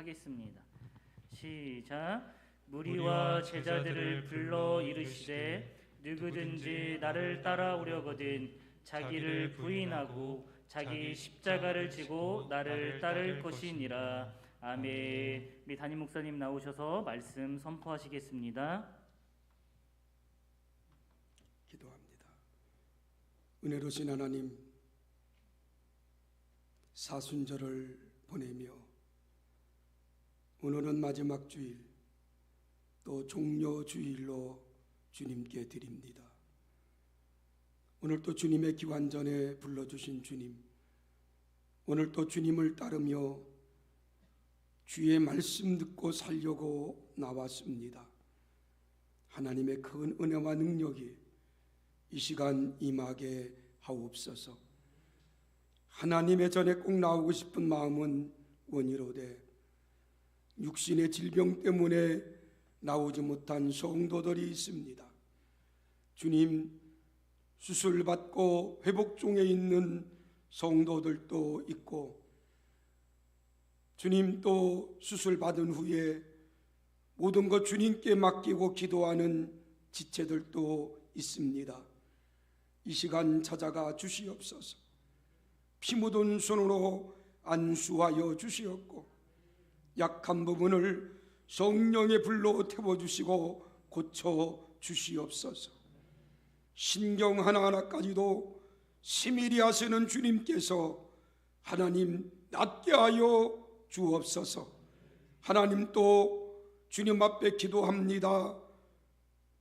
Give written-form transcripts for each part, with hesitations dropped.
하겠습니다. 시작. 무리와 제자들을 불러 이르시되 누구든지 나를 따라오려거든 자기를 부인하고 자기 십자가를 지고 나를 따를 것이니라. 아멘. 우리 담임 목사님 나오셔서 말씀 선포하시겠습니다. 기도합니다. 은혜로우신 하나님, 사순절을 보내며 오늘은 마지막 주일, 또 종료 주일로 주님께 드립니다. 오늘 또 주님의 기환전에 불러주신 주님, 오늘 또 주님을 따르며 주의 말씀 듣고 살려고 나왔습니다. 하나님의 큰 은혜와 능력이 이 시간 임하게 하옵소서. 하나님의 전에 꼭 나오고 싶은 마음은 원이로되 육신의 질병 때문에 나오지 못한 성도들이 있습니다. 주님, 수술받고 회복 중에 있는 성도들도 있고, 주님 또 수술받은 후에 모든 것 주님께 맡기고 기도하는 지체들도 있습니다. 이 시간 찾아가 주시옵소서. 피 묻은 손으로 안수하여 주시옵고 약한 부분을 성령의 불로 태워주시고 고쳐 주시옵소서. 신경 하나하나까지도 심일히 하시는 주님께서 하나님 낫게 하여 주옵소서. 하나님 또 주님 앞에 기도합니다.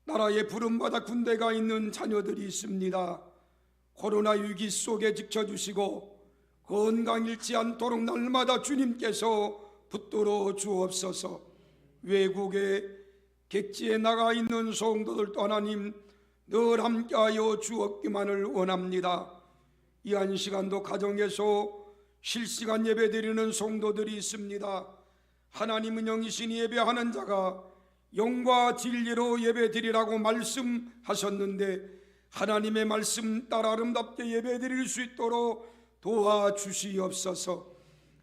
나라에 부름받아 군대가 있는 자녀들이 있습니다. 코로나 위기 속에 지켜주시고 건강 잃지 않도록 날마다 주님께서 붙들어 주옵소서. 외국에 객지에 나가 있는 성도들도 하나님 늘 함께하여 주옵기만을 원합니다. 이 한 시간도 가정에서 실시간 예배드리는 성도들이 있습니다. 하나님은 영이신 예배하는 자가 영과 진리로 예배드리라고 말씀하셨는데 하나님의 말씀 따라 아름답게 예배드릴 수 있도록 도와주시옵소서.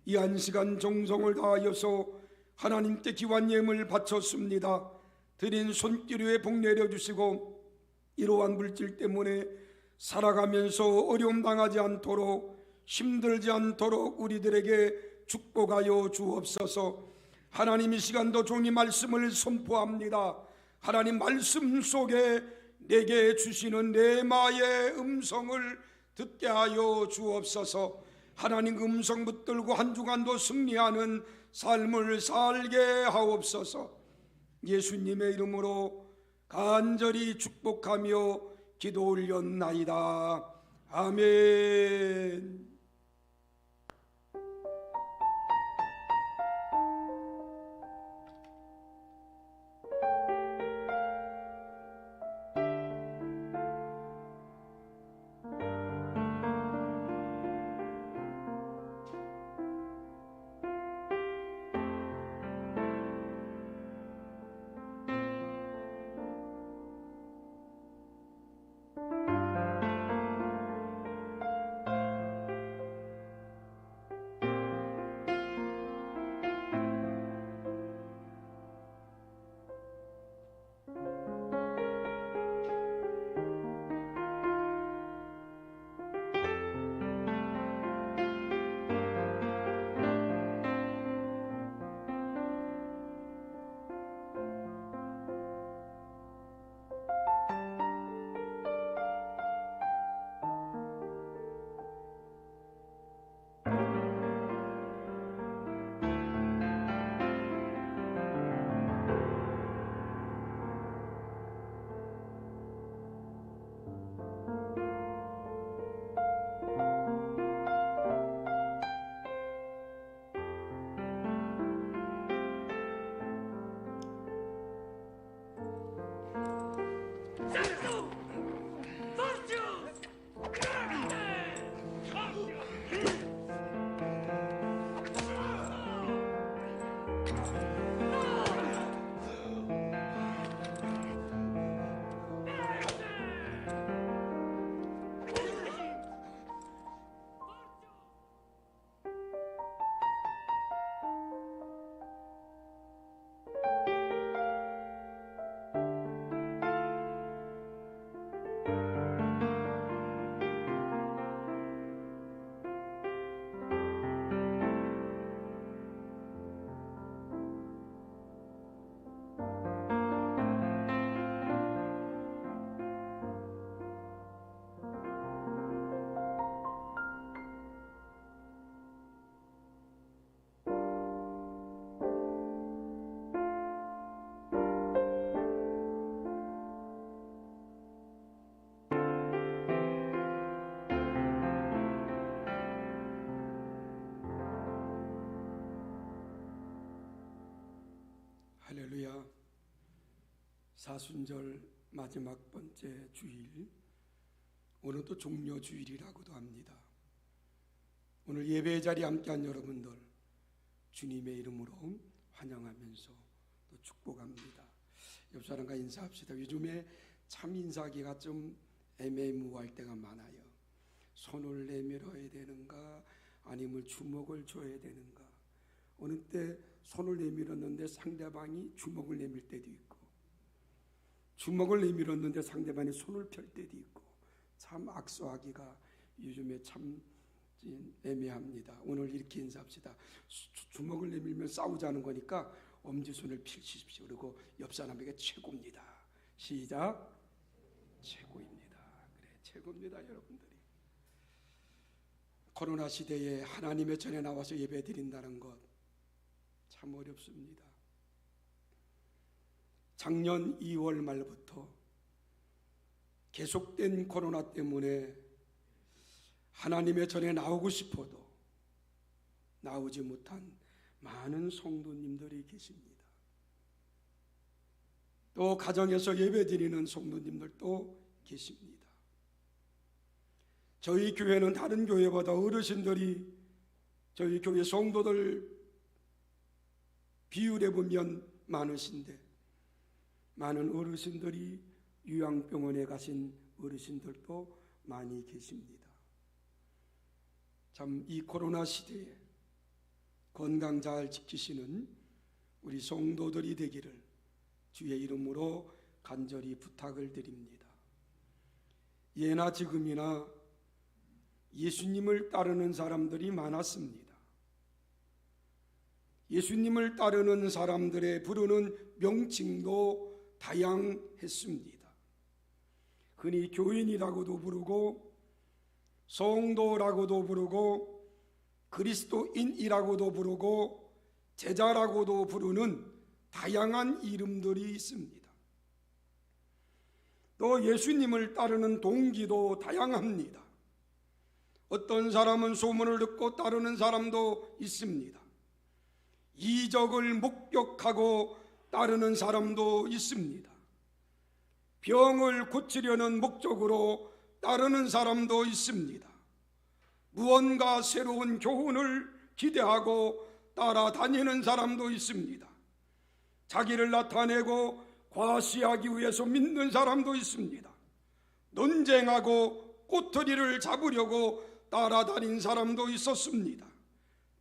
이 한 시간 정성을 다하여서 하나님께 기환 예물을 바쳤습니다. 드린 손길 위에 복 내려주시고 이러한 물질 때문에 살아가면서 어려움 당하지 않도록 힘들지 않도록 우리들에게 축복하여 주옵소서. 하나님 이 시간도 종이 말씀을 선포합니다. 하나님 말씀 속에 내게 주시는 레마의 음성을 듣게 하여 주옵소서. 하나님 음성 붙들고 한 주간도 승리하는 삶을 살게 하옵소서. 예수님의 이름으로 간절히 축복하며 기도 올렸나이다. 아멘. 할렐루야. 사순절 마지막 번째 주일, 오늘도 종려 주일이라고도 합니다. 오늘 예배 자리에 함께한 여러분들 주님의 이름으로 환영하면서 또 축복합니다. 옆 사람과 인사합시다. 요즘에 참 인사하기가 좀 애매모호할 때가 많아요. 손을 내밀어야 되는가 아니면 주먹을 줘야 되는가. 어느 때 손을 내밀었는데 상대방이 주먹을 내밀 때도 있고, 주먹을 내밀었는데 상대방이 손을 펼 때도 있고, 참 악수하기가 요즘에 참 애매합니다. 오늘 이렇게 인사합시다. 주먹을 내밀면 싸우자는 거니까 엄지손을 펼치십시오. 그리고 옆 사람에게 최고입니다. 시작. 최고입니다. 그래, 최고입니다. 여러분들이 코로나 시대에 하나님의 전에 나와서 예배 드린다는 것 참 어렵습니다. 작년 2월 말부터 계속된 코로나 때문에 하나님의 전에 나오고 싶어도 나오지 못한 많은 성도님들이 계십니다. 또 가정에서 예배드리는 성도님들도 계십니다. 저희 교회는 다른 교회보다 어르신들이 저희 교회 성도들 비율에 보면 많으신데, 많은 어르신들이 요양병원에 가신 어르신들도 많이 계십니다. 참 이 코로나 시대에 건강 잘 지키시는 우리 성도들이 되기를 주의 이름으로 간절히 부탁을 드립니다. 예나 지금이나 예수님을 따르는 사람들이 많았습니다. 예수님을 따르는 사람들의 부르는 명칭도 다양했습니다. 흔히 교인이라고도 부르고, 성도라고도 부르고, 그리스도인이라고도 부르고, 제자라고도 부르는 다양한 이름들이 있습니다. 또 예수님을 따르는 동기도 다양합니다. 어떤 사람은 소문을 듣고 따르는 사람도 있습니다. 이적을 목격하고 따르는 사람도 있습니다. 병을 고치려는 목적으로 따르는 사람도 있습니다. 무언가 새로운 교훈을 기대하고 따라다니는 사람도 있습니다. 자기를 나타내고 과시하기 위해서 믿는 사람도 있습니다. 논쟁하고 꼬투리를 잡으려고 따라다닌 사람도 있었습니다.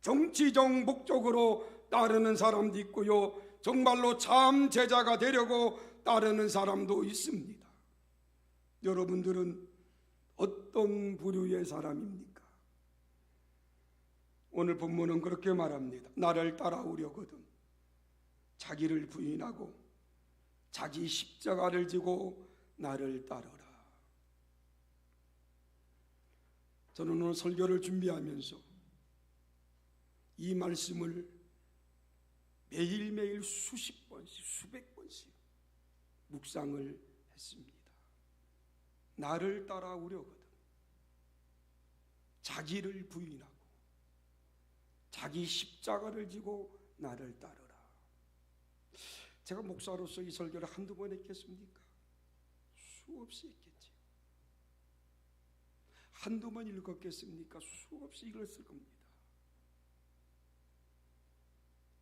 정치적 목적으로 따르는 사람도 있고요, 정말로 참 제자가 되려고 따르는 사람도 있습니다. 여러분들은 어떤 부류의 사람입니까? 오늘 본문은 그렇게 말합니다. 나를 따라오려거든 자기를 부인하고 자기 십자가를 지고 나를 따르라. 저는 오늘 설교를 준비하면서 이 말씀을 매일매일 수십 번씩, 수백 번씩 묵상을 했습니다. 나를 따라오려거든 자기를 부인하고 자기 십자가를 지고 나를 따르라. 제가 목사로서 이 설교를 한두 번 했겠습니까? 수없이 했겠지요. 한두 번 읽었겠습니까? 수없이 읽었을 겁니다.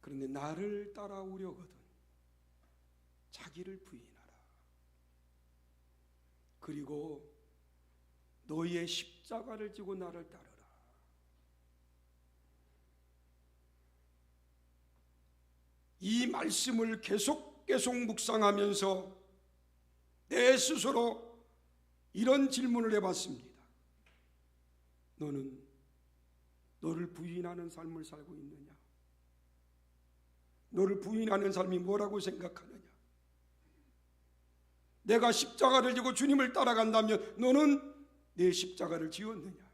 그런데 나를 따라오려거든 자기를 부인하라. 그리고 너의 십자가를 지고 나를 따르라. 이 말씀을 계속 묵상하면서 내 스스로 이런 질문을 해봤습니다. 너는 너를 부인하는 삶을 살고 있느냐? 너를 부인하는 삶이 뭐라고 생각하느냐? 내가 십자가를 지고 주님을 따라간다면 너는 내 십자가를 지었느냐?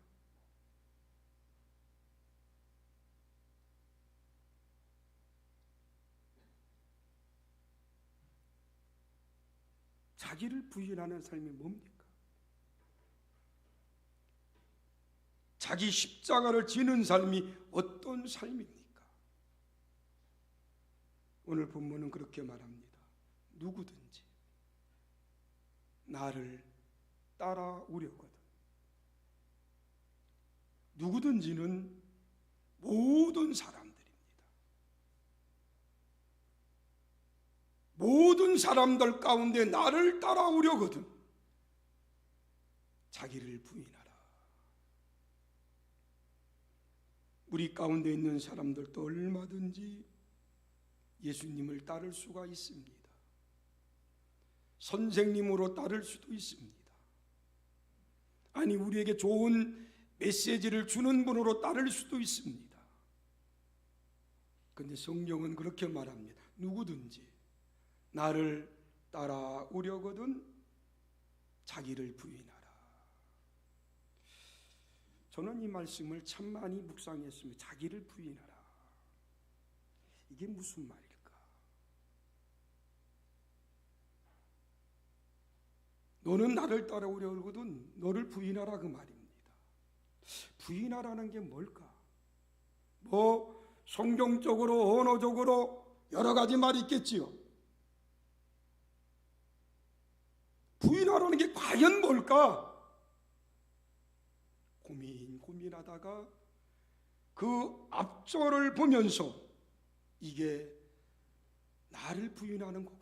자기를 부인하는 삶이 뭡니까? 자기 십자가를 지는 삶이 어떤 삶입니까? 오늘 본문은 그렇게 말합니다. 누구든지 나를 따라오려거든. 누구든지는 모든 사람들입니다. 모든 사람들 가운데 나를 따라오려거든 자기를 부인하라. 우리 가운데 있는 사람들도 얼마든지 예수님을 따를 수가 있습니다. 선생님으로 따를 수도 있습니다. 아니, 우리에게 좋은 메시지를 주는 분으로 따를 수도 있습니다. 그런데 성경은 그렇게 말합니다. 누구든지 나를 따라오려거든 자기를 부인하라. 저는 이 말씀을 참 많이 묵상했습니다. 자기를 부인하라. 이게 무슨 말일까? 너는 나를 따라오려거든 너를 부인하라 그 말입니다. 부인하라는 게 뭘까? 성경적으로 언어적으로 여러 가지 말이 있겠지요. 부인하라는 게 과연 뭘까? 고민하다가 그 앞절을 보면서 이게 나를 부인하는 거구나.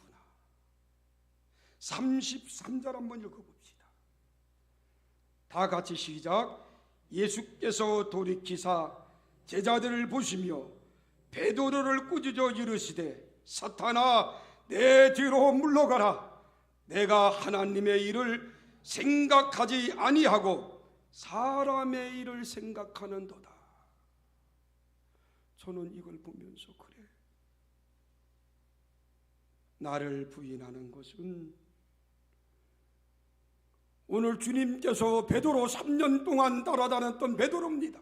33절 한번 읽어봅시다. 다 같이 시작. 예수께서 돌이키사 제자들을 보시며 베드로를 꾸짖어 이르시되 사탄아 내 뒤로 물러가라. 내가 하나님의 일을 생각하지 아니하고 사람의 일을 생각하는도다. 저는 이걸 보면서 그래, 나를 부인하는 것은 오늘 주님께서 베드로 3년 동안 따라다녔던 베드로입니다.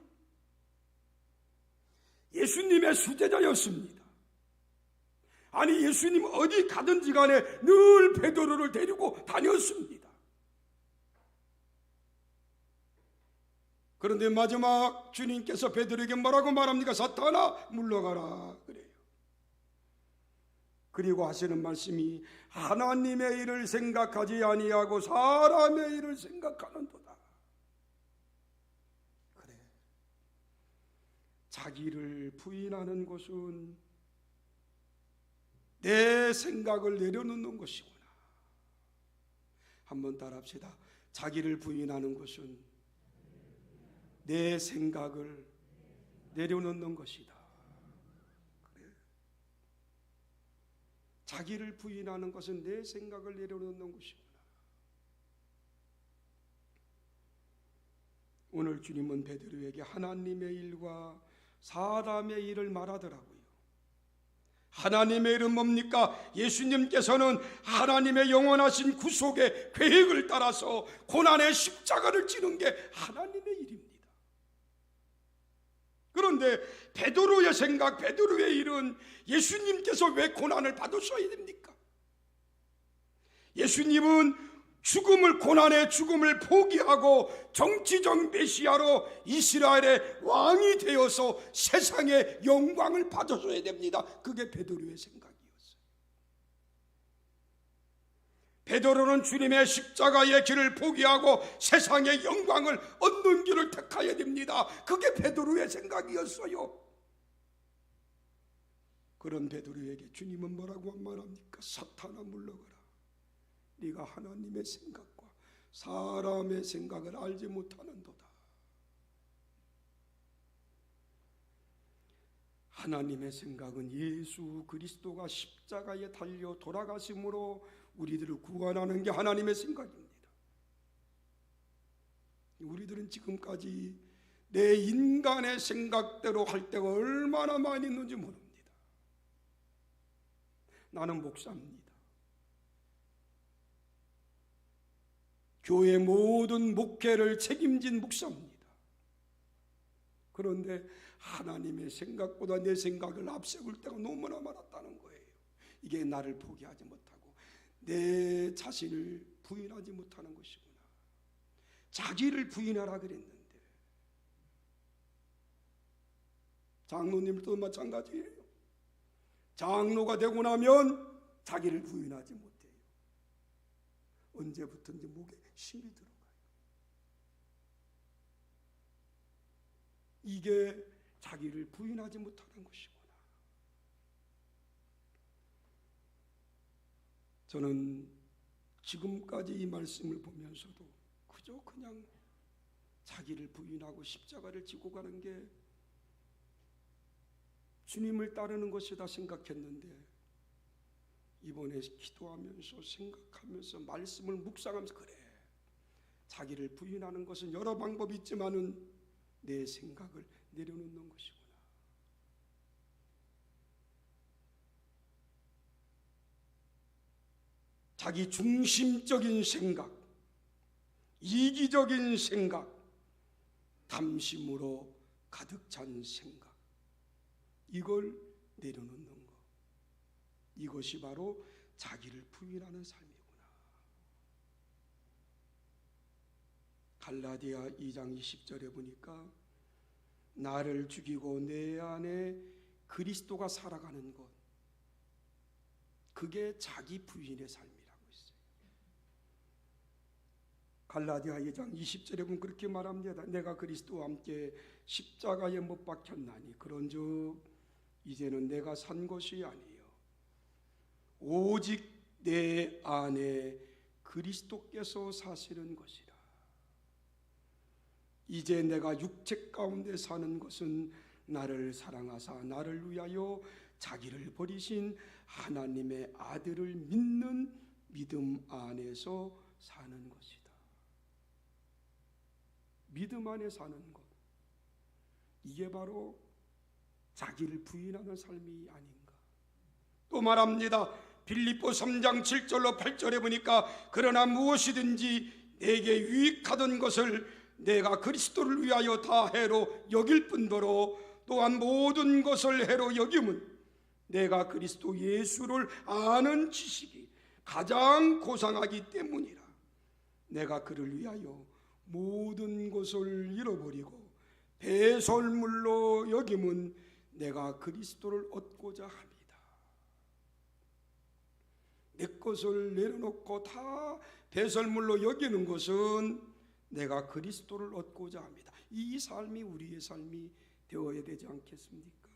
예수님의 수제자였습니다. 아니, 예수님 어디 가든지 간에 늘 베드로를 데리고 다녔습니다. 그런데 마지막 주님께서 베드로에게 뭐라고 말합니까? 사탄아 물러가라 그래요. 그리고 하시는 말씀이 하나님의 일을 생각하지 아니하고 사람의 일을 생각하는도다. 그래, 자기를 부인하는 것은 내 생각을 내려놓는 것이구나. 한번 따라합시다. 자기를 부인하는 것은 내 생각을 내려놓는 것이다. 그래, 자기를 부인하는 것은 내 생각을 내려놓는 것이구나. 오늘 주님은 베드로에게 하나님의 일과 사람의 일을 말하더라고요. 하나님의 일은 뭡니까? 예수님께서는 하나님의 영원하신 구속의 계획을 따라서 고난의 십자가를 지는 게 하나님의 일입니다. 그런데 베드로의 생각, 베드로의 일은 예수님께서 왜 고난을 받으셔야 됩니까? 예수님은 고난의 죽음을 포기하고 정치적 메시아로 이스라엘의 왕이 되어서 세상의 영광을 받으셔야 됩니다. 그게 베드로의 생각이었어요. 베드로는 주님의 십자가의 길을 포기하고 세상의 영광을 얻는 길을 택해야 됩니다. 그게 베드로의 생각이었어요. 그런 베드로에게 주님은 뭐라고 말합니까? 사탄아 물러가라. 네가 하나님의 생각과 사람의 생각을 알지 못하는도다. 하나님의 생각은 예수 그리스도가 십자가에 달려 돌아가심으로 우리들을 구원하는 게 하나님의 생각입니다. 우리들은 지금까지 내 인간의 생각대로 할 때가 얼마나 많이 있는지 모릅니다. 나는 목사입니다. 교회 모든 목회를 책임진 목사입니다. 그런데 하나님의 생각보다 내 생각을 앞세울 때가 너무나 많았다는 거예요. 이게 나를 포기하지 못하고 내 자신을 부인하지 못하는 것이구나. 자기를 부인하라 그랬는데 장로님들도 마찬가지예요. 장로가 되고 나면 자기를 부인하지 못해요. 언제부턴지 목에 힘이 들어가요. 이게 자기를 부인하지 못하는 것이구나. 저는 지금까지 이 말씀을 보면서도 그저 그냥 자기를 부인하고 십자가를 지고 가는 게 주님을 따르는 것이다 생각했는데, 이번에 기도하면서 생각하면서 말씀을 묵상하면서, 그래, 자기를 부인하는 것은 여러 방법이 있지만은 내 생각을 내려놓는 것이구나. 자기 중심적인 생각, 이기적인 생각, 탐심으로 가득 찬 생각, 이걸 내려놓는 것, 이것이 바로 자기를 부인하는 삶이구나. 갈라디아 2장 20절에 보니까 나를 죽이고 내 안에 그리스도가 살아가는 것, 그게 자기 부인의 삶이라고 있어요. 갈라디아 2장 20절에 보면 그렇게 말합니다. 내가 그리스도와 함께 십자가에 못 박혔나니 그런즉 이제는 내가 산 것이 아니요 오직 내 안에 그리스도께서 사시는 것이라. 이제 내가 육체 가운데 사는 것은 나를 사랑하사 나를 위하여 자기를 버리신 하나님의 아들을 믿는 믿음 안에서 사는 것이다. 믿음 안에 사는 것, 이게 바로 자기를 부인하는 삶이 아닌가. 또 말합니다. 빌립보 3장 7절로 8절에 보니까 그러나 무엇이든지 내게 유익하던 것을 내가 그리스도를 위하여 다 해로 여길 뿐더러 또한 모든 것을 해로 여김은 내가 그리스도 예수를 아는 지식이 가장 고상하기 때문이라. 내가 그를 위하여 모든 것을 잃어버리고 배설물로 여김은 내가 그리스도를 얻고자 합니다. 내 것을 내려놓고 다 배설물로 여기는 것은 내가 그리스도를 얻고자 합니다. 이 삶이 우리의 삶이 되어야 되지 않겠습니까?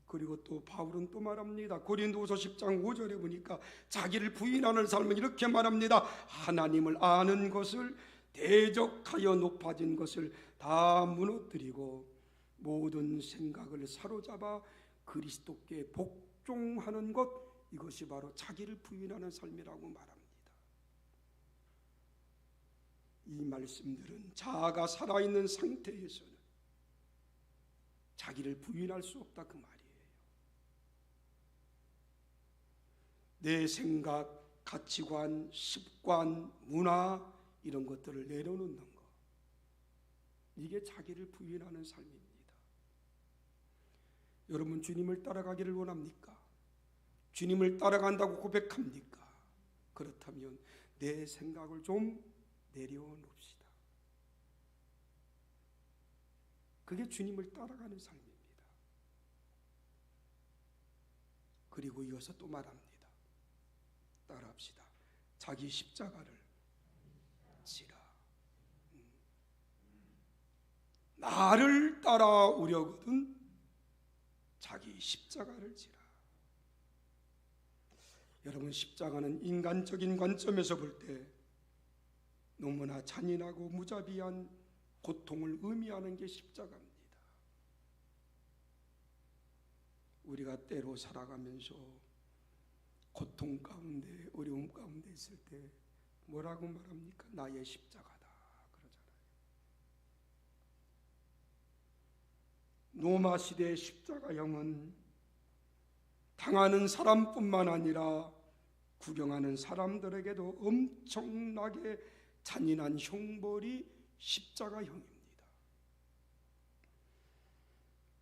그리고 또 바울은 또 말합니다. 고린도후서 10장 5절에 보니까 자기를 부인하는 삶은 이렇게 말합니다. 하나님을 아는 것을 대적하여 높아진 것을 다 무너뜨리고 모든 생각을 사로잡아 그리스도께 복종하는 것, 이것이 바로 자기를 부인하는 삶이라고 말합니다. 이 말씀들은 자아가 살아있는 상태에서는 자기를 부인할 수 없다 그 말이에요. 내 생각, 가치관, 습관, 문화 이런 것들을 내려놓는 것, 이게 자기를 부인하는 삶입니다. 여러분 주님을 따라가기를 원합니까? 주님을 따라간다고 고백합니까? 그렇다면 내 생각을 좀 내려놓읍시다. 그게 주님을 따라가는 삶입니다. 그리고 이어서 또 말합니다. 따라합시다. 자기 십자가를 지라. 나를 따라오려거든 자기 십자가를 지라. 여러분 십자가는 인간적인 관점에서 볼 때 너무나 잔인하고 무자비한 고통을 의미하는 게 십자가입니다. 우리가 때로 살아가면서 고통 가운데 어려움 가운데 있을 때 뭐라고 말합니까? 나의 십자가다 그러잖아요. 로마 시대의 십자가형은 당하는 사람뿐만 아니라 구경하는 사람들에게도 엄청나게 잔인한 형벌이 십자가형입니다.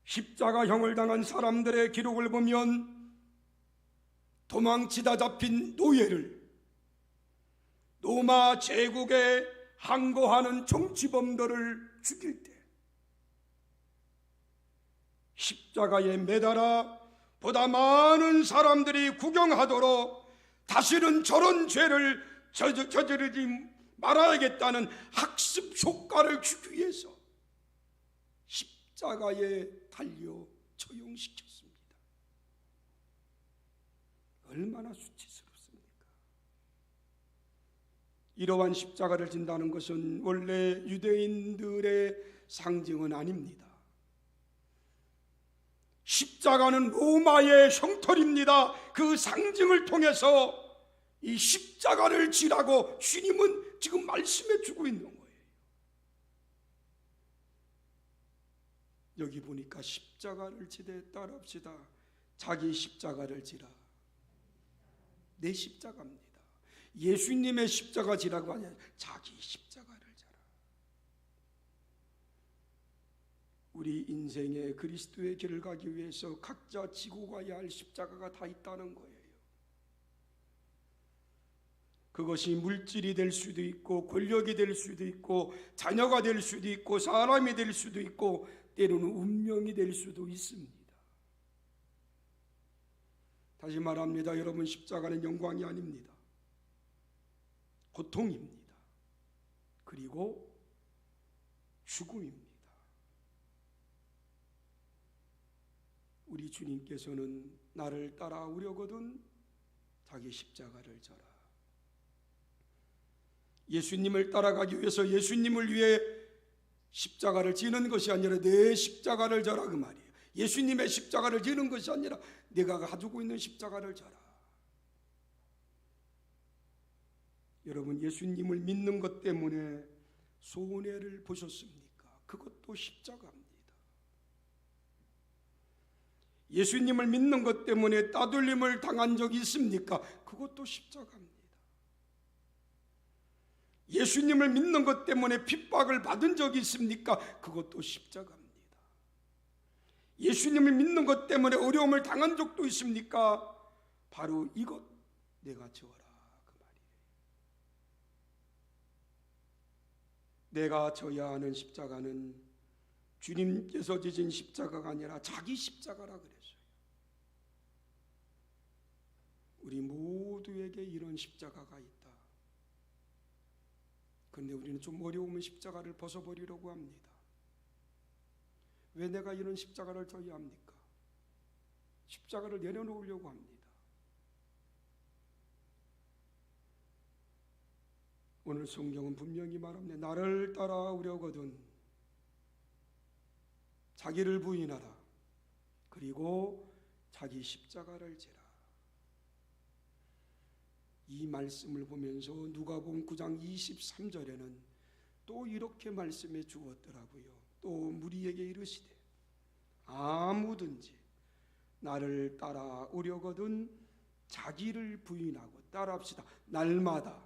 십자가형을 당한 사람들의 기록을 보면 도망치다 잡힌 노예를, 로마 제국에 항거하는 정치범들을 죽일 때 십자가에 매달아 보다 많은 사람들이 구경하도록 다시는 저런 죄를 저지르지 말아야겠다는 학습 효과를 주기 위해서 십자가에 달려 처형시켰습니다. 얼마나 수치스럽습니까? 이러한 십자가를 진다는 것은 원래 유대인들의 상징은 아닙니다. 십자가는 로마의 형벌입니다. 그 상징을 통해서 이 십자가를 지라고 주님은 지금 말씀해 주고 있는 거예요. 여기 보니까 십자가를 지되 따라합시다. 자기 십자가를 지라. 내 십자가입니다. 예수님의 십자가 지라고 하냐, 자기 십자가를 져라. 우리 인생의 그리스도의 길을 가기 위해서 각자 지고 가야 할 십자가가 다 있다는 거예요. 그것이 물질이 될 수도 있고 권력이 될 수도 있고 자녀가 될 수도 있고 사람이 될 수도 있고 때로는 운명이 될 수도 있습니다. 다시 말합니다. 여러분, 십자가는 영광이 아닙니다. 고통입니다. 그리고 죽음입니다. 우리 주님께서는 나를 따라오려거든 자기 십자가를 져라. 예수님을 따라가기 위해서 예수님을 위해 십자가를 지는 것이 아니라 내 십자가를 져라, 그 말이에요. 예수님의 십자가를 지는 것이 아니라 내가 가지고 있는 십자가를 져라. 여러분, 예수님을 믿는 것 때문에 손해를 보셨습니까? 그것도 십자가입니다. 예수님을 믿는 것 때문에 따돌림을 당한 적이 있습니까? 그것도 십자가입니다. 예수님을 믿는 것 때문에 핍박을 받은 적이 있습니까? 그것도 십자가입니다. 예수님을 믿는 것 때문에 어려움을 당한 적도 있습니까? 바로 이것 내가 져라, 그 말이에요. 내가 져야 하는 십자가는 주님께서 지신 십자가가 아니라 자기 십자가라 그랬어요. 우리 모두에게 이런 십자가가 있다. 그런데 우리는 좀 어려우면 십자가를 벗어버리려고 합니다. 왜 내가 이런 십자가를 져야 합니까? 십자가를 내려놓으려고 합니다. 오늘 성경은 분명히 말합니다. 나를 따라오려거든 자기를 부인하라. 그리고 자기 십자가를 지라. 이 말씀을 보면서 누가복음 9장 23절에는 또 이렇게 말씀해 주었더라고요. 또 무리에게 이르시되 아무든지 나를 따라오려거든 자기를 부인하고, 따라합시다. 날마다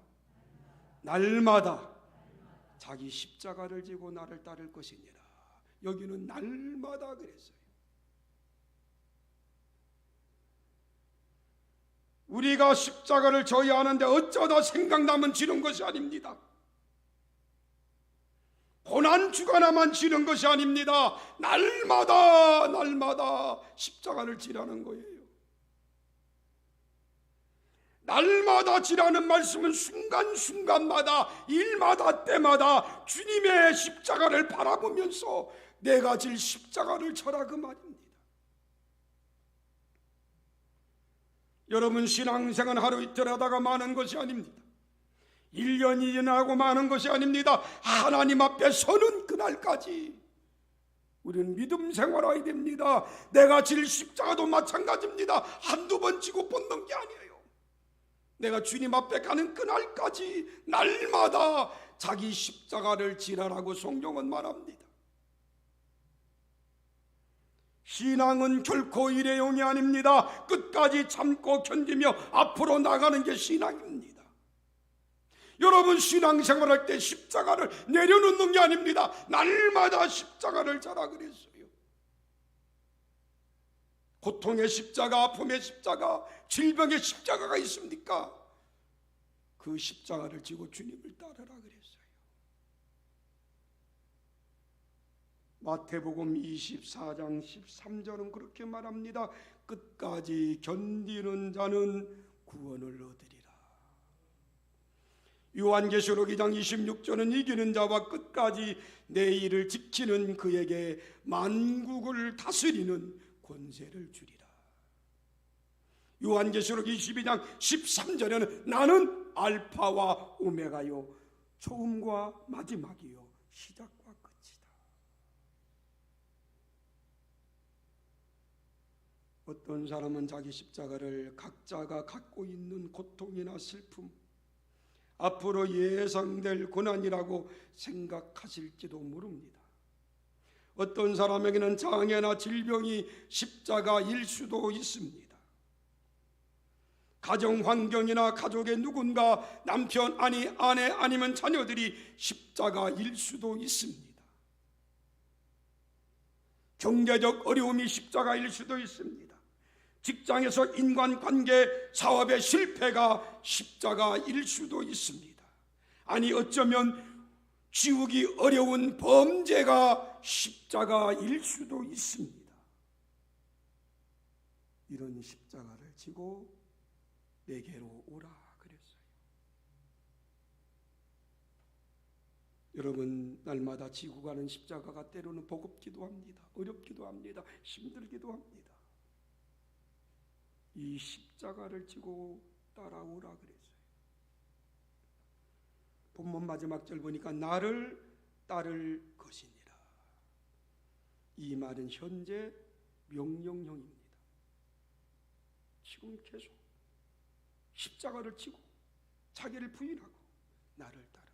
자기 십자가를 지고 나를 따를 것이니라. 여기는 날마다 그랬어요. 우리가 십자가를 져야 하는데 어쩌다 생각나면 지는 것이 아닙니다. 고난 주간에만 지는 것이 아닙니다. 날마다 십자가를 지라는 거예요. 날마다 지라는 말씀은 순간순간마다, 일마다, 때마다 주님의 십자가를 바라보면서 내가 질 십자가를 져라, 그 말입니다. 여러분, 신앙생활 하루 이틀 하다가 마는 것이 아닙니다. 1년이 지나고 마는 것이 아닙니다. 하나님 앞에 서는 그날까지 우리는 믿음 생활해야 됩니다. 내가 질 십자가도 마찬가지입니다. 한두 번 지고 뻗는 게 아니에요. 내가 주님 앞에 가는 그날까지 날마다 자기 십자가를 지라라고 성경은 말합니다. 신앙은 결코 일회용이 아닙니다. 끝까지 참고 견디며 앞으로 나가는 게 신앙입니다. 여러분, 신앙생활할 때 십자가를 내려놓는 게 아닙니다. 날마다 십자가를 져라 그랬어요. 고통의 십자가, 아픔의 십자가, 질병의 십자가가 있습니까? 그 십자가를 지고 주님을 따르라 그랬어요. 마태복음 24장 13절은 그렇게 말합니다. 끝까지 견디는 자는 구원을 얻으리라. 요한계시록 2장 26절은 이기는 자와 끝까지 내 일을 지키는 그에게 만국을 다스리는 권세를 주리라. 요한계시록 22장 13절에는 나는 알파와 오메가요 처음과 마지막이요 시작과 끝이다. 어떤 사람은 자기 십자가를 각자가 갖고 있는 고통이나 슬픔, 앞으로 예상될 고난이라고 생각하실지도 모릅니다. 어떤 사람에게는 장애나 질병이 십자가일 수도 있습니다. 가정 환경이나 가족의 누군가 남편 아니 아내 아니면 자녀들이 십자가일 수도 있습니다. 경제적 어려움이 십자가일 수도 있습니다. 직장에서 인간관계 사업의 실패가 십자가일 수도 있습니다. 아니 어쩌면 지우기 어려운 범죄가 십자가일 수도 있습니다. 이런 십자가를 지고 내게로 오라 그랬어요. 여러분, 날마다 지고 가는 십자가가 때로는 버겁기도 합니다. 어렵기도 합니다. 힘들기도 합니다. 이 십자가를 지고 따라오라 그랬어요. 본문 마지막 절 보니까 나를 따를 것이니라. 이 말은 현재 명령형입니다. 지금 계속 십자가를 지고 자기를 부인하고 나를 따르라.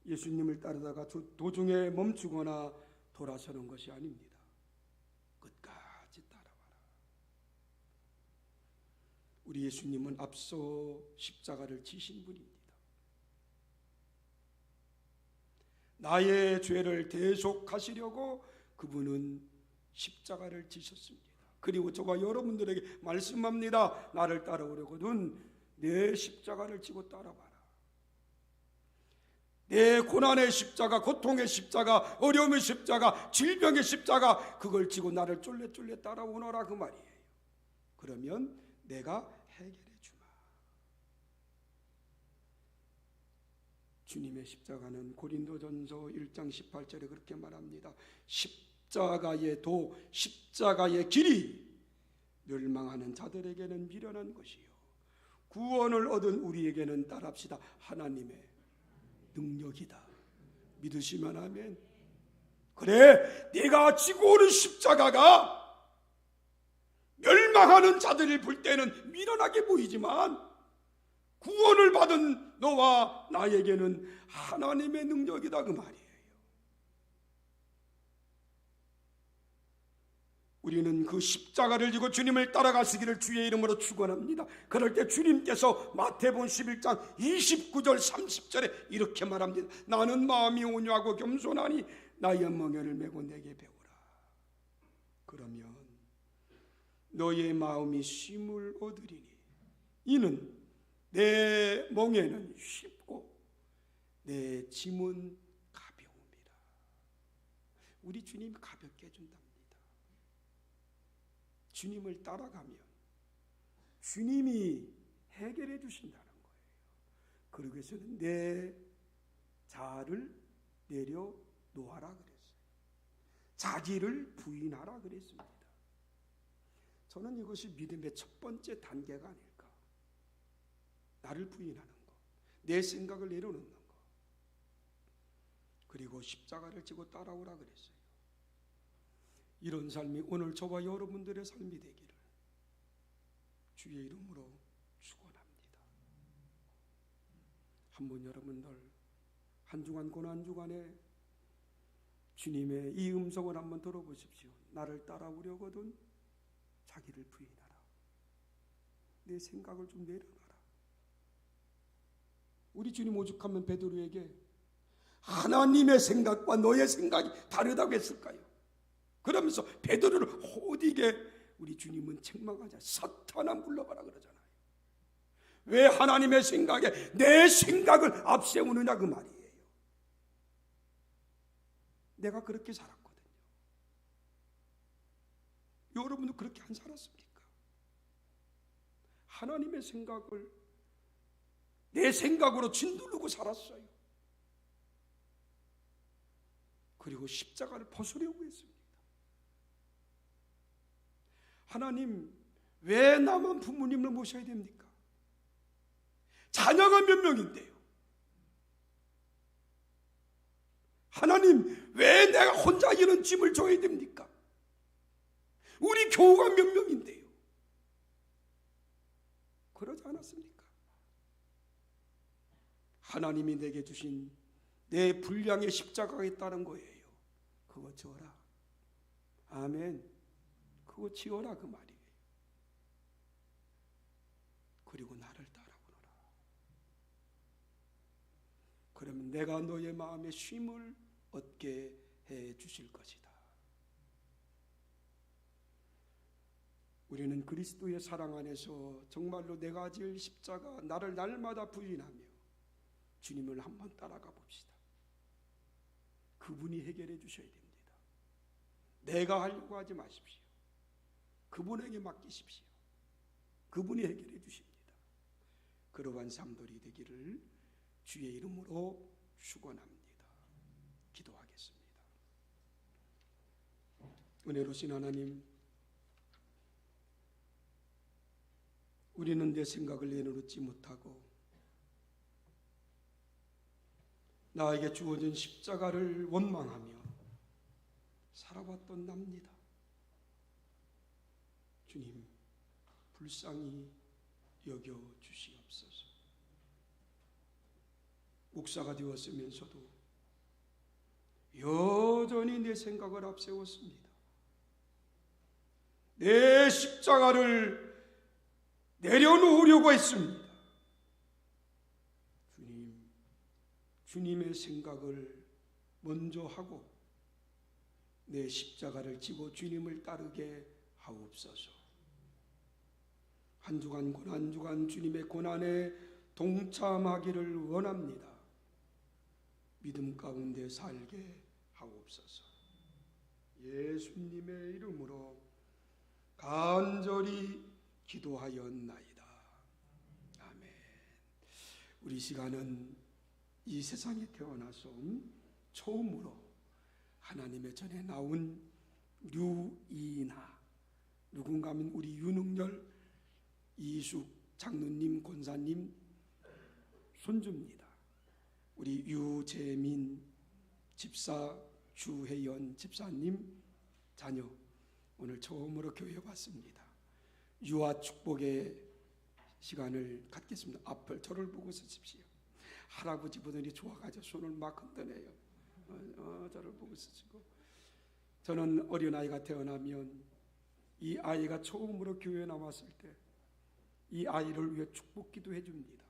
예수님을 따르다가 도중에 멈추거나 돌아서는 것이 아닙니다. 끝까지 따라와라. 우리 예수님은 앞서 십자가를 지신 분입니다. 나의 죄를 대속하시려고 그분은 십자가를 지셨습니다. 그리고 저와 여러분들에게 말씀합니다. 나를 따라오려거든 내 십자가를 지고 따라와라. 내 고난의 십자가, 고통의 십자가, 어려움의 십자가, 질병의 십자가, 그걸 지고 나를 쫄래쫄래 따라오너라 그 말이에요. 그러면 내가 해결해 주마. 주님의 십자가는 고린도전서 1장 18절에 그렇게 말합니다. 십자가의 도, 십자가의 길이 멸망하는 자들에게는 미련한 것이요 구원을 얻은 우리에게는 따랍시다. 하나님의 능력이다. 믿으시면 아멘. 그래, 네가 지고 오는 십자가가 멸망하는 자들을 볼 때는 미련하게 보이지만 구원을 받은 너와 나에게는 하나님의 능력이다 그 말이에요. 우리는 그 십자가를 지고 주님을 따라가시기를 주의 이름으로 축원합니다. 그럴 때 주님께서 마태복음 11장 29절 30절에 이렇게 말합니다. 나는 마음이 온유하고 겸손하니 나의 멍에를 메고 내게 배우라. 그러면 너의 마음이 쉼을 얻으리니 이는 내 멍에는 쉽고 내 짐은 가벼움이라. 우리 주님이 가볍게 해준답니다. 주님을 따라가면 주님이 해결해 주신다는 거예요. 그러기 위해서는 내 자아를 내려놓아라 그랬어요. 자기를 부인하라 그랬습니다. 저는 이것이 믿음의 첫 번째 단계가 아닐까. 나를 부인하는 것, 내 생각을 내려놓는 것, 그리고 십자가를 지고 따라오라 그랬어요. 이런 삶이 오늘 저와 여러분들의 삶이 되기를 주의 이름으로 축원합니다. 한번 여러분들 한 주간 고난 주간에 주님의 이 음성을 한번 들어보십시오. 나를 따라오려거든 자기를 부인하라. 내 생각을 좀 내려놔라. 우리 주님 오죽하면 베드로에게 하나님의 생각과 너의 생각이 다르다고 했을까요? 그러면서 베드로를 호디게 우리 주님은 책망하자. 사탄아 물러가라 그러잖아요. 왜 하나님의 생각에 내 생각을 앞세우느냐 그 말이에요. 내가 그렇게 살았거든요. 여러분도 그렇게 안 살았습니까? 하나님의 생각을 내 생각으로 짓누르고 살았어요. 그리고 십자가를 벗으려고 했습니다. 하나님, 왜 나만 부모님을 모셔야 됩니까? 자녀가 몇 명인데요. 하나님, 왜 내가 혼자 이런 짐을 져야 됩니까? 우리 교우가 몇 명인데요. 그러지 않았습니까? 하나님이 내게 주신 내 분량의 십자가가 있다는 거예요. 그거 지어라. 아멘. 그거 지어라 그 말이에요. 그리고 나를 따라오너라. 그러면 내가 너의 마음에 쉼을 얻게 해 주실 것이다. 우리는 그리스도의 사랑 안에서 정말로 내가 질 십자가, 나를 날마다 부인하며 주님을 한번 따라가 봅시다. 그분이 해결해 주셔야 됩니다. 내가 하려고 하지 마십시오. 그분에게 맡기십시오. 그분이 해결해 주십니다. 그러한 삶들이 되기를 주의 이름으로 축원합니다. 기도하겠습니다. 은혜로우신 하나님, 우리는 내 생각을 내놓지 못하고 나에게 주어진 십자가를 원망하며 살아왔던 납니다. 주님, 불쌍히 여겨 주시옵소서. 목사가 되었으면서도 여전히 내 생각을 앞세웠습니다. 내 십자가를 내려놓으려고 했습니다. 주님, 주님의 생각을 먼저 하고 내 십자가를 지고 주님을 따르게 하옵소서. 한 주간 고난 주간 주님의 고난에 동참하기를 원합니다. 믿음 가운데 살게 하옵소서. 예수님의 이름으로 간절히 기도하였나이다. 아멘. 우리 시간은 이 세상에 태어나서 처음으로 하나님의 전에 나온 류이나, 누군가 하면 우리 윤흥열, 이숙 장로님, 권사님 손주입니다. 우리 유재민 집사, 주혜연 집사님 자녀, 오늘 처음으로 교회에 왔습니다. 유아 축복의 시간을 갖겠습니다. 앞을 저를 보고 쓰십시오. 할아버지 분들이 좋아가지고 손을 막 흔드네요. 저를 보고 쓰시고, 저는 어린아이가 태어나면 이 아이가 처음으로 교회에 나왔을 때 이 아이를 위해 축복 기도해 줍니다.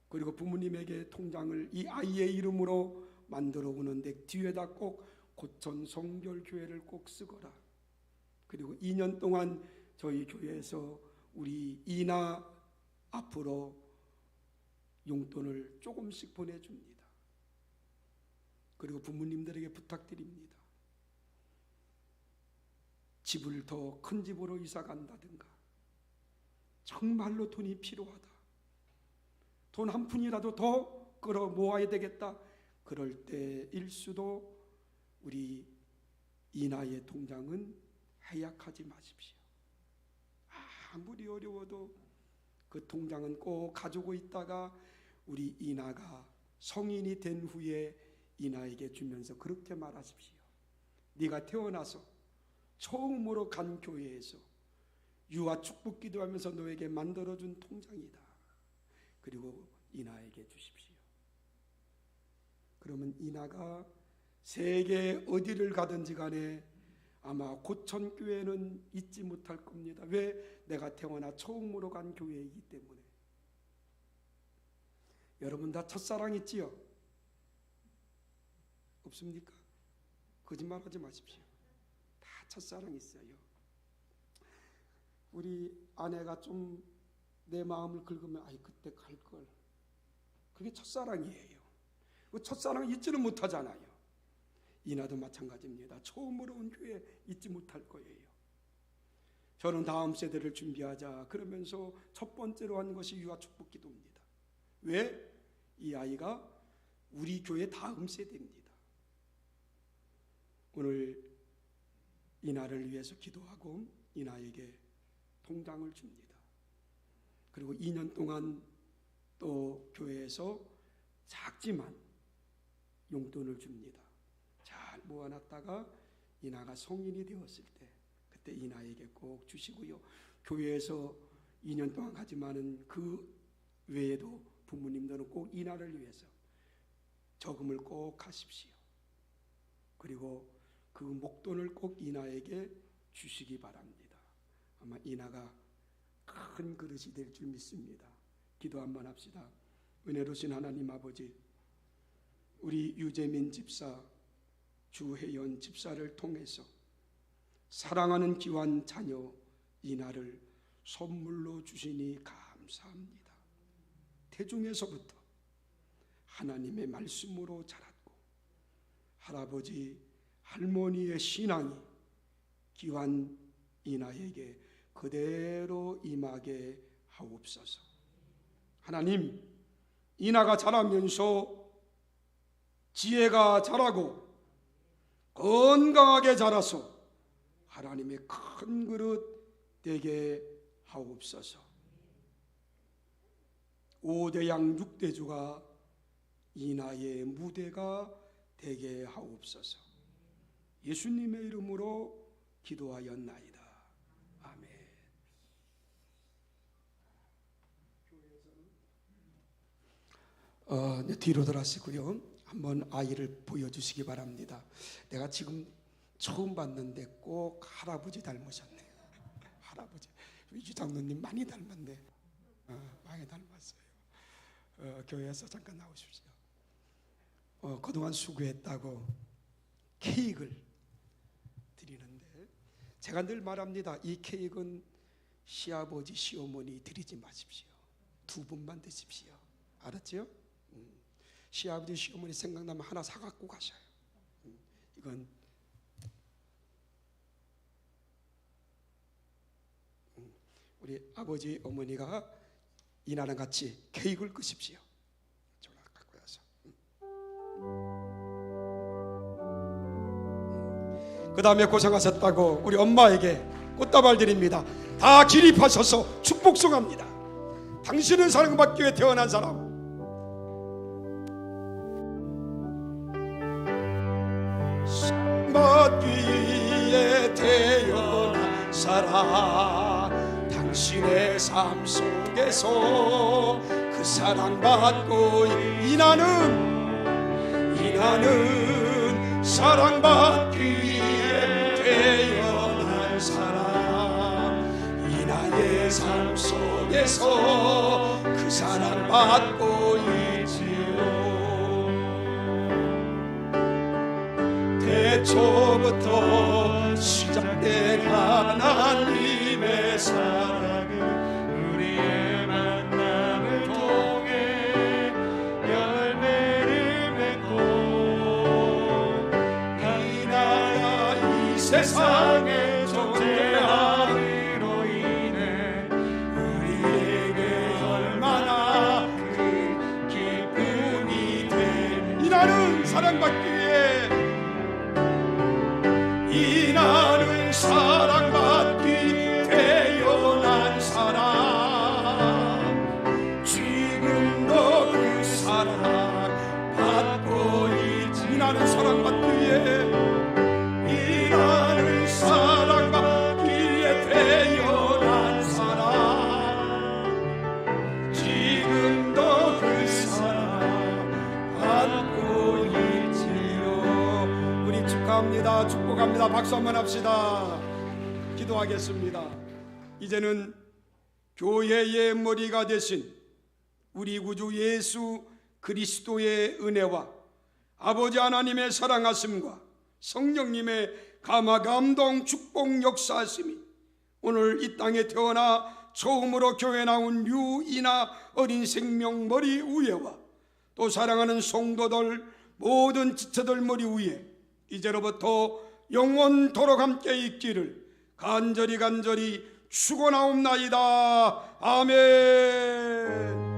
그리고 부모님에게 통장을 이 아이의 이름으로 만들어 오는데 뒤에다 꼭 고천 성결교회를 꼭 쓰거라. 그리고 2년 동안 저희 교회에서 우리 이나 앞으로 용돈을 조금씩 보내줍니다. 그리고 부모님들에게 부탁드립니다. 집을 더 큰 집으로 이사 간다든가, 정말로 돈이 필요하다, 돈 한 푼이라도 더 끌어 모아야 되겠다, 그럴 때일수도 우리 이나의 통장은 해약하지 마십시오. 아무리 어려워도 그 통장은 꼭 가지고 있다가 우리 이나가 성인이 된 후에 이나에게 주면서 그렇게 말하십시오. 네가 태어나서 처음으로 간 교회에서 유아 축복 기도하면서 너에게 만들어준 통장이다. 그리고 이나에게 주십시오. 그러면 이나가 세계 어디를 가든지 간에 아마 고천교회는 잊지 못할 겁니다. 왜? 내가 태어나 처음으로 간 교회이기 때문에. 여러분 다 첫사랑 있지요? 없습니까? 거짓말하지 마십시오. 다 첫사랑 있어요. 우리 아내가 좀 내 마음을 긁으면 아이 그때 갈걸, 그게 첫사랑이에요. 그 첫사랑 잊지는 못하잖아요. 이나도 마찬가지입니다. 처음으로 온 교회 잊지 못할 거예요. 저는 다음 세대를 준비하자 그러면서 첫 번째로 한 것이 유아 축복 기도입니다. 왜? 이 아이가 우리 교회 다음 세대입니다. 오늘 이나를 위해서 기도하고 이나에게 통장을 줍니다. 그리고 2년 동안 또 교회에서 작지만 용돈을 줍니다. 잘 모아놨다가 이나가 성인이 되었을 때 그때 이나에게 꼭 주시고요. 교회에서 2년 동안 가지만은 그 외에도 부모님들은 꼭 이나를 위해서 저금을 꼭 하십시오. 그리고 그 목돈을 꼭 이나에게 주시기 바랍니다. 아마 이나가 큰 그릇이 될 줄 믿습니다. 기도 한번 합시다. 은혜로우신 하나님 아버지, 우리 유재민 집사, 주혜연 집사를 통해서 사랑하는 귀한 자녀 이나를 선물로 주시니 감사합니다. 태중에서부터 하나님의 말씀으로 자랐고 할아버지 할머니의 신앙이 귀한 이나에게 그대로 임하게 하옵소서. 하나님, 이나가 자라면서 지혜가 자라고 건강하게 자라서 하나님의 큰 그릇 되게 하옵소서. 5대양 6대주가 이나의 무대가 되게 하옵소서. 예수님의 이름으로 기도하였나이다. 아멘. 뒤로 돌아서고요. 한번 아이를 보여주시기 바랍니다. 내가 지금 처음 봤는데 꼭 할아버지 닮으셨네요. 할아버지, 유장로님 많이 닮았네. 많이 닮았어요. 교회에서 잠깐 나오십시오. 그동안 수고했다고 케이크를 드리는데 제가 늘 말합니다. 이 케이크는 시아버지 시어머니 드리지 마십시오. 두 분만 드십시오. 알았죠? 시아버지 시어머니 생각나면 하나 사갖고 가셔요. 이건 우리 아버지 어머니가 이나랑 같이 케이크를 끄십시오. 저를 갖고 와서. 그 다음에 고생하셨다고 우리 엄마에게 꽃다발 드립니다. 다 기립하셔서 축복송합니다. 당신은 사랑받기 위해 태어난 사람. 사랑받기 위해 태어난 사람. 당신의 삶 속에서 그 사랑받고 이나는 사랑받기 위해 태어난 사람. 이나의 삶 속에서 그 사랑받고 있지요. 태초부터 시작된 하나님의 사랑은 우리의 만남을 통해 열매를 맺고 이나가 이 세상에 존재함으로 인해 우리에게 얼마나 큰 기쁨이 돼. 이나는 사랑받기 위해 이나는 사랑받기 태어난 사람. 지금도 그 사랑 받고 있지. 이나는 사랑받기 위해 이나는 사랑받기 위해 태어난 사람. 지금도 그 사랑 받고 있지요. 우리 축하합니다. 축복합니다. 박수 한번 합시다. 기도하겠습니다. 이제는 교회의 머리가 되신 우리 구주 예수 그리스도의 은혜와 아버지 하나님의 사랑하심과 성령님의 감화 감동 축복 역사하심이 오늘 이 땅에 태어나 처음으로 교회 나온 유이나 어린 생명 머리 위에와 또 사랑하는 성도들 모든 지체들 머리 위에 이제로부터 영원토록 함께 있기를 간절히 축원하옵나이다. 아멘.